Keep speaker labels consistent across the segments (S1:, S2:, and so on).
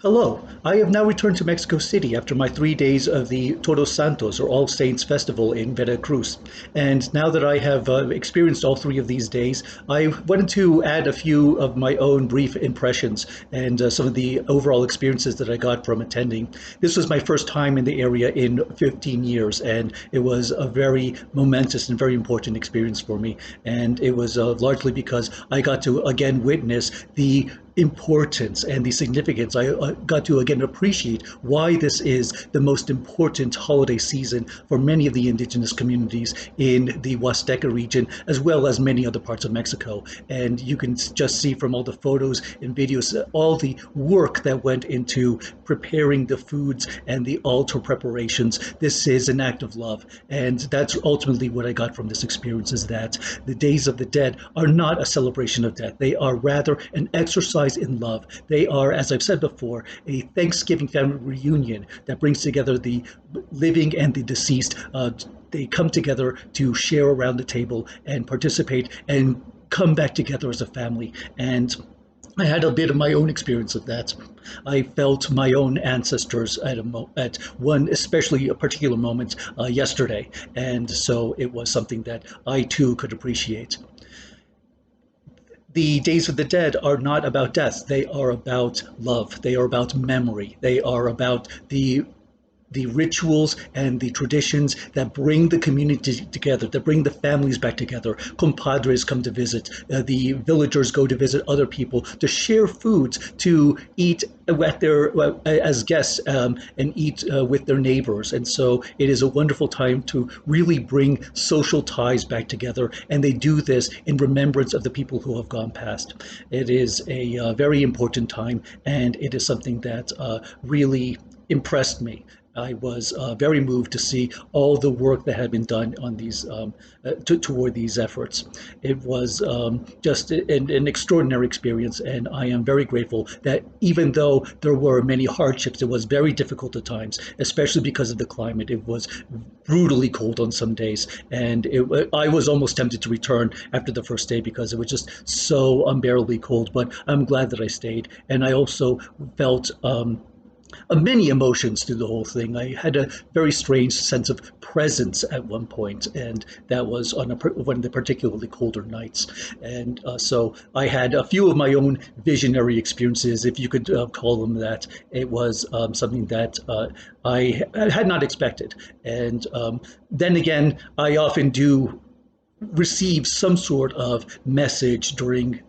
S1: Hello, I have now returned to Mexico City after my 3 days of the Todos Santos or All Saints Festival in Veracruz. And now that I have experienced all 3 of these days, I wanted to add a few of my own brief impressions and some of the overall experiences that I got from attending. This was my first time in the area in 15 years, and it was a very momentous and very important experience for me. And it was largely because I got to again witness the importance and the significance. I got to again appreciate why this is the most important holiday season for many of the indigenous communities in the Huasteca region, as well as many other parts of Mexico. And you can just see from all the photos and videos all the work that went into preparing the foods and the altar preparations. This is an act of love. And that's ultimately what I got from this experience, is that the Days of the Dead are not a celebration of death. They are rather an exercise in love. They are, as I've said before, a Thanksgiving family reunion that brings together the living and the deceased. They come together to share around the table and participate and come back together as a family. And I had a bit of my own experience of that. I felt my own ancestors at one, especially a particular moment yesterday, and so it was something that I too could appreciate. The Days of the Dead are not about death. They are about love. They are about memory. They are about the rituals and the traditions that bring the community together, that bring the families back together. Compadres come to visit. The villagers go to visit other people to share foods, to eat at their as guests and eat with their neighbors. And so it is a wonderful time to really bring social ties back together. And they do this in remembrance of the people who have gone past. It is a very important time, and it is something that really impressed me. I was very moved to see all the work that had been done on these toward these efforts. It was just an extraordinary experience, and I am very grateful that even though there were many hardships, it was very difficult at times, especially because of the climate. It was brutally cold on some days, and I was almost tempted to return after the first day because it was just so unbearably cold. But I'm glad that I stayed, and I also felt many emotions through the whole thing. I had a very strange sense of presence at one point, and that was on one of the particularly colder nights. And so I had a few of my own visionary experiences, if you could call them that. It was something that I had not expected. And then again, I often do receive some sort of message during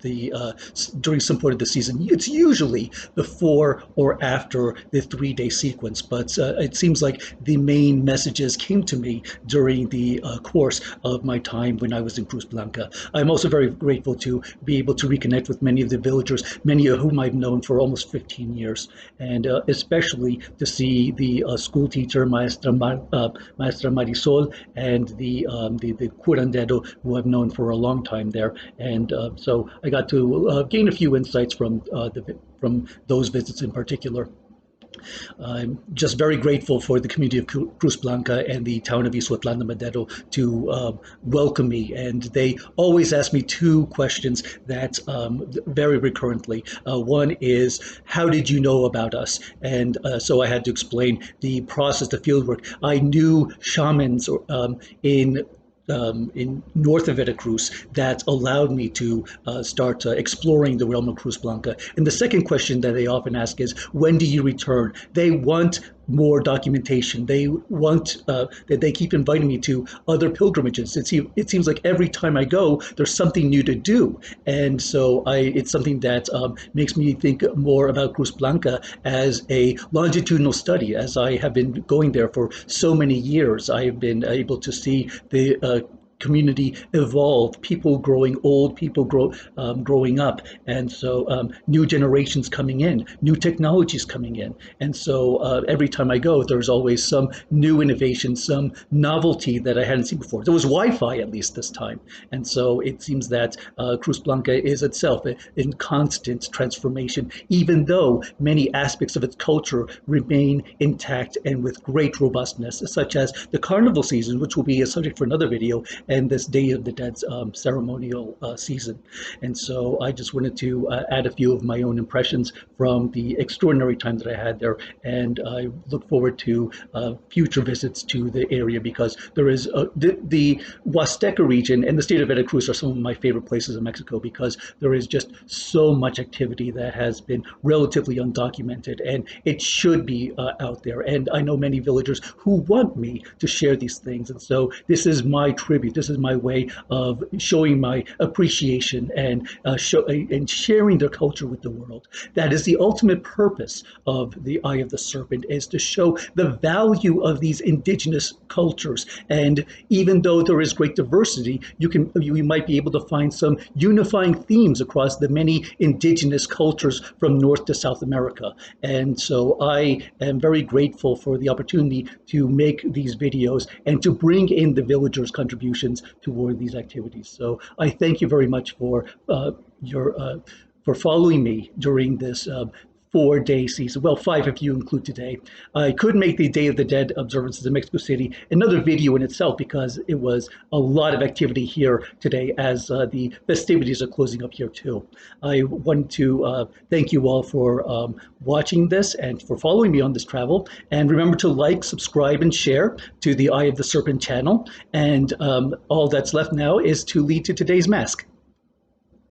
S1: some point of the season. It's usually before or after the 3 day sequence, but it seems like the main messages came to me during the course of my time when I was in Cruz Blanca. I'm also very grateful to be able to reconnect with many of the villagers, many of whom I've known for almost 15 years, and especially to see the school teacher, Maestra Marisol, and the curandero who I've known for a long time there. And so I got to gain a few insights from those visits in particular. I'm just very grateful for the community of Cruz Blanca and the town of Isuatlan de Madero to welcome me. And they always ask me two questions that very recurrently. One is, how did you know about us? And so I had to explain the process, the fieldwork. I knew shamans in north of Veracruz that allowed me to start exploring the realm of Cruz Blanca. And the second question that they often ask is, when do you return? They want more documentation. They want that they keep inviting me to other pilgrimages. It seems like every time I go, there's something new to do, and so it's something that makes me think more about Cruz Blanca as a longitudinal study. As I have been going there for so many years, I have been able to see the community evolve, people growing old, people growing up, and so new generations coming in, new technologies coming in. And so every time I go, there's always some new innovation, some novelty that I hadn't seen before. There was Wi-Fi, at least this time. And so it seems that Cruz Blanca is itself in constant transformation, even though many aspects of its culture remain intact and with great robustness, such as the carnival season, which will be a subject for another video, and this Day of the Dead's ceremonial season. And so I just wanted to add a few of my own impressions from the extraordinary time that I had there. And I look forward to future visits to the area, because there is the Huasteca region and the state of Veracruz are some of my favorite places in Mexico, because there is just so much activity that has been relatively undocumented, and it should be out there. And I know many villagers who want me to share these things. And so this is my tribute. This is my way of showing my appreciation and and sharing their culture with the world. That is the ultimate purpose of the Eye of the Serpent, is to show the value of these indigenous cultures. And even though there is great diversity, you might be able to find some unifying themes across the many indigenous cultures from North to South America. And so I am very grateful for the opportunity to make these videos and to bring in the villagers' contributions toward these activities. So I thank you very much for for following me during this 4-day season. Well, 5 if you include today. I could make the Day of the Dead observances in Mexico City another video in itself, because it was a lot of activity here today as the festivities are closing up here too. I want to thank you all for watching this and for following me on this travel. And remember to like, subscribe, and share to the Eye of the Serpent channel. And all that's left now is to lead to today's mask.